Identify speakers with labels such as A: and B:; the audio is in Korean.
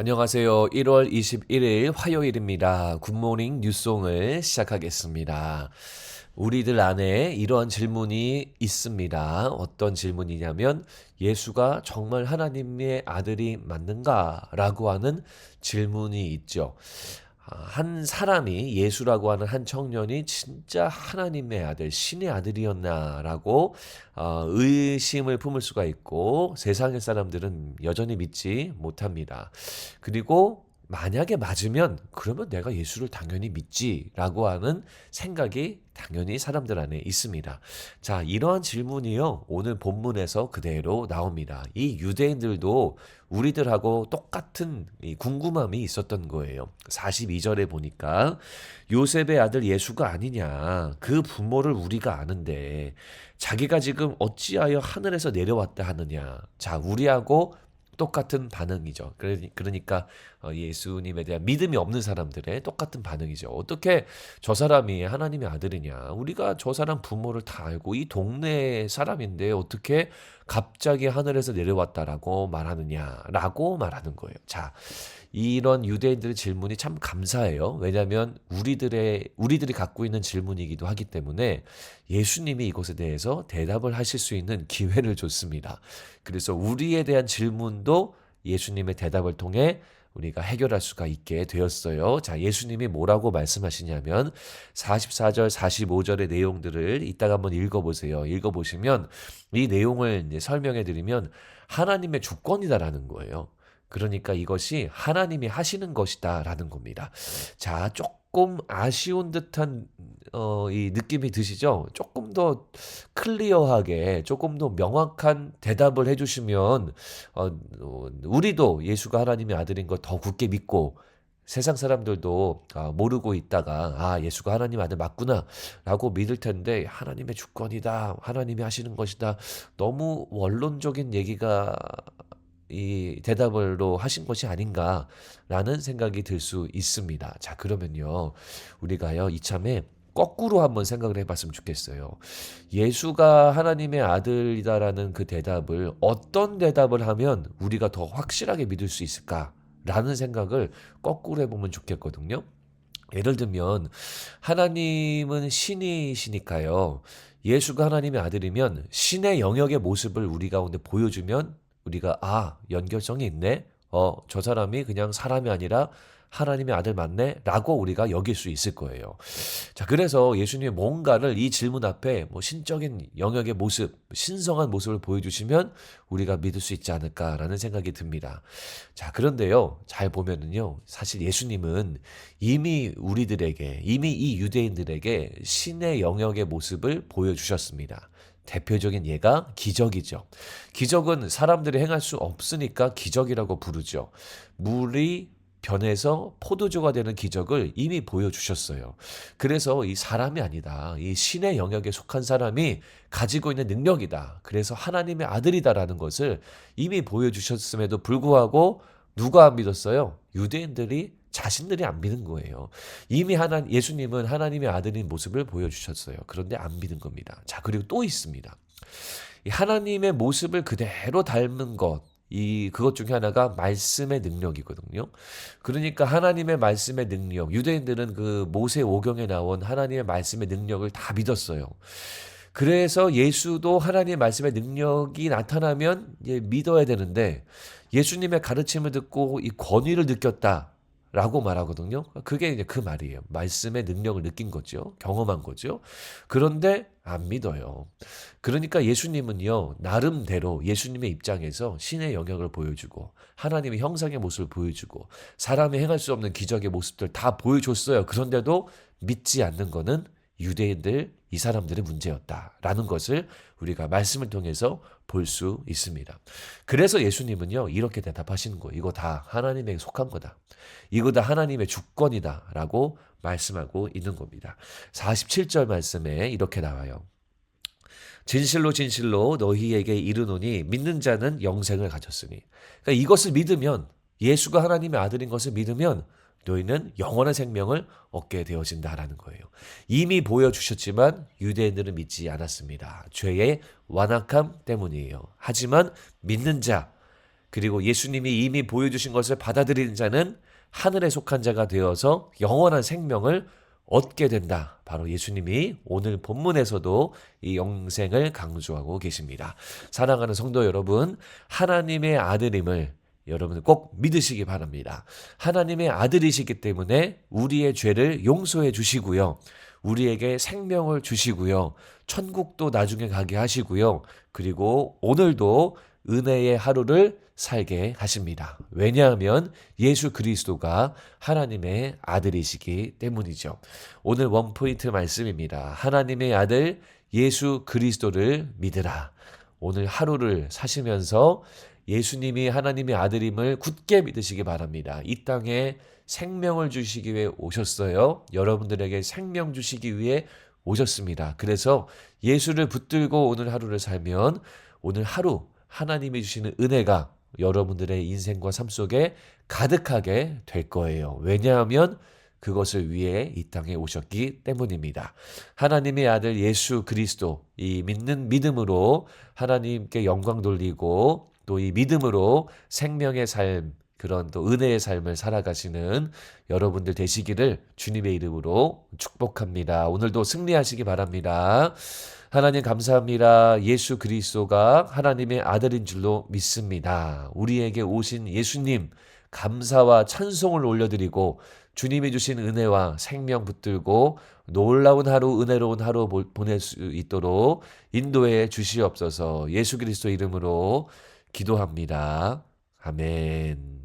A: 안녕하세요. 1월 21일 화요일입니다. 굿모닝 뉴송을 시작하겠습니다. 우리들 안에 이러한 질문이 있습니다. 어떤 질문이냐면 예수가 정말 하나님의 아들이 맞는가? 라고 하는 질문이 있죠. 한 사람이 예수라고 하는 한 청년이 진짜 하나님의 아들, 신의 아들이었나라고 의심을 품을 수가 있고 세상의 사람들은 여전히 믿지 못합니다. 그리고 만약에 맞으면 그러면 내가 예수를 당연히 믿지라고 하는 생각이 당연히 사람들 안에 있습니다. 자, 이러한 질문이요. 오늘 본문에서 그대로 나옵니다. 이 유대인들도 우리들하고 똑같은 이 궁금함이 있었던 거예요. 42절에 보니까 요셉의 아들 예수가 아니냐. 그 부모를 우리가 아는데 자기가 지금 어찌하여 하늘에서 내려왔다 하느냐. 자, 우리하고 똑같은 반응이죠. 그러니까 예수님에 대한 믿음이 없는 사람들의 똑같은 반응이죠. 어떻게 저 사람이 하나님의 아들이냐. 우리가 저 사람 부모를 다 알고 이 동네 사람인데 어떻게 갑자기 하늘에서 내려왔다라고 말하느냐라고 말하는 거예요. 자, 이런 유대인들의 질문이 참 감사해요. 왜냐하면 우리들이 갖고 있는 질문이기도 하기 때문에 예수님이 이것에 대해서 대답을 하실 수 있는 기회를 줬습니다. 그래서 우리에 대한 질문도 예수님의 대답을 통해 우리가 해결할 수가 있게 되었어요. 자, 예수님이 뭐라고 말씀하시냐면 44절, 45절의 내용들을 이따가 한번 읽어보세요. 읽어보시면 이 내용을 이제 설명해 드리면 하나님의 주권이다라는 거예요. 그러니까 이것이 하나님이 하시는 것이다라는 겁니다. 자, 조금 아쉬운 듯한 이 느낌이 드시죠? 조금 더 클리어하게, 조금 더 명확한 대답을 해주시면 우리도 예수가 하나님의 아들인 걸 더 굳게 믿고 세상 사람들도 모르고 있다가 예수가 하나님 아들 맞구나 라고 믿을 텐데 하나님의 주권이다, 하나님이 하시는 것이다, 너무 원론적인 얘기가 이 대답으로 하신 것이 아닌가라는 생각이 들 수 있습니다. 자, 그러면요. 우리가요, 이참에 거꾸로 한번 생각을 해봤으면 좋겠어요. 예수가 하나님의 아들이다라는 그 대답을 어떤 대답을 하면 우리가 더 확실하게 믿을 수 있을까라는 생각을 거꾸로 해보면 좋겠거든요. 예를 들면 하나님은 신이시니까요. 예수가 하나님의 아들이면 신의 영역의 모습을 우리 가운데 보여주면 우리가 연결성이 있네. 저 사람이 그냥 사람이 아니라 하나님의 아들 맞네? 라고 우리가 여길 수 있을 거예요. 자, 그래서 예수님이 뭔가를 이 질문 앞에 뭐 신적인 영역의 모습, 신성한 모습을 보여주시면 우리가 믿을 수 있지 않을까라는 생각이 듭니다. 자, 그런데요, 잘 보면은요, 사실 예수님은 이미 우리들에게, 이미 이 유대인들에게 신의 영역의 모습을 보여주셨습니다. 대표적인 예가 기적이죠. 기적은 사람들이 행할 수 없으니까 기적이라고 부르죠. 물이 변해서 포도주가 되는 기적을 이미 보여주셨어요. 그래서 이 사람이 아니다. 이 신의 영역에 속한 사람이 가지고 있는 능력이다. 그래서 하나님의 아들이다라는 것을 이미 보여주셨음에도 불구하고 누가 안 믿었어요? 유대인들이 자신들이 안 믿는 거예요. 이미 예수님은 하나님의 아들인 모습을 보여주셨어요. 그런데 안 믿는 겁니다. 자, 그리고 또 있습니다. 이 하나님의 모습을 그대로 닮은 것. 그것 중에 하나가 말씀의 능력이거든요. 그러니까 하나님의 말씀의 능력, 유대인들은 그 모세 오경에 나온 하나님의 말씀의 능력을 다 믿었어요. 그래서 예수도 하나님의 말씀의 능력이 나타나면 믿어야 되는데 예수님의 가르침을 듣고 이 권위를 느꼈다. 라고 말하거든요. 그게 이제 그 말이에요. 말씀의 능력을 느낀 거죠. 경험한 거죠. 그런데 안 믿어요. 그러니까 예수님은요, 나름대로 예수님의 입장에서 신의 영역을 보여주고, 하나님의 형상의 모습을 보여주고, 사람이 행할 수 없는 기적의 모습들 다 보여줬어요. 그런데도 믿지 않는 거는 유대인들, 이 사람들의 문제였다라는 것을 우리가 말씀을 통해서 볼 수 있습니다. 그래서 예수님은요, 이렇게 대답하시는 거예요. 이거 다 하나님에게 속한 거다. 이거 다 하나님의 주권이다라고 말씀하고 있는 겁니다. 47절 말씀에 이렇게 나와요. 진실로 진실로 너희에게 이르노니 믿는 자는 영생을 가졌으니. 그러니까 이것을 믿으면, 예수가 하나님의 아들인 것을 믿으면 너희는 영원한 생명을 얻게 되어진다라는 거예요. 이미 보여주셨지만 유대인들은 믿지 않았습니다. 죄의 완악함 때문이에요. 하지만 믿는 자, 그리고 예수님이 이미 보여주신 것을 받아들이는 자는 하늘에 속한 자가 되어서 영원한 생명을 얻게 된다. 바로 예수님이 오늘 본문에서도 이 영생을 강조하고 계십니다. 사랑하는 성도 여러분, 하나님의 아들임을 여러분 꼭 믿으시기 바랍니다. 하나님의 아들이시기 때문에 우리의 죄를 용서해 주시고요. 우리에게 생명을 주시고요. 천국도 나중에 가게 하시고요. 그리고 오늘도 은혜의 하루를 살게 하십니다. 왜냐하면 예수 그리스도가 하나님의 아들이시기 때문이죠. 오늘 원포인트 말씀입니다. 하나님의 아들 예수 그리스도를 믿으라. 오늘 하루를 사시면서 예수님이 하나님의 아들임을 굳게 믿으시기 바랍니다. 이 땅에 생명을 주시기 위해 오셨어요. 여러분들에게 생명 주시기 위해 오셨습니다. 그래서 예수를 붙들고 오늘 하루를 살면 오늘 하루 하나님이 주시는 은혜가 여러분들의 인생과 삶 속에 가득하게 될 거예요. 왜냐하면 그것을 위해 이 땅에 오셨기 때문입니다. 하나님의 아들 예수 그리스도, 이 믿는 믿음으로 하나님께 영광 돌리고 또 이 믿음으로 생명의 삶, 그런 또 은혜의 삶을 살아가시는 여러분들 되시기를 주님의 이름으로 축복합니다. 오늘도 승리하시기 바랍니다. 하나님 감사합니다. 예수 그리스도가 하나님의 아들인 줄로 믿습니다. 우리에게 오신 예수님 감사와 찬송을 올려드리고 주님이 주신 은혜와 생명 붙들고 놀라운 하루, 은혜로운 하루 보낼 수 있도록 인도해 주시옵소서. 예수 그리스도 이름으로 기도합니다. 아멘.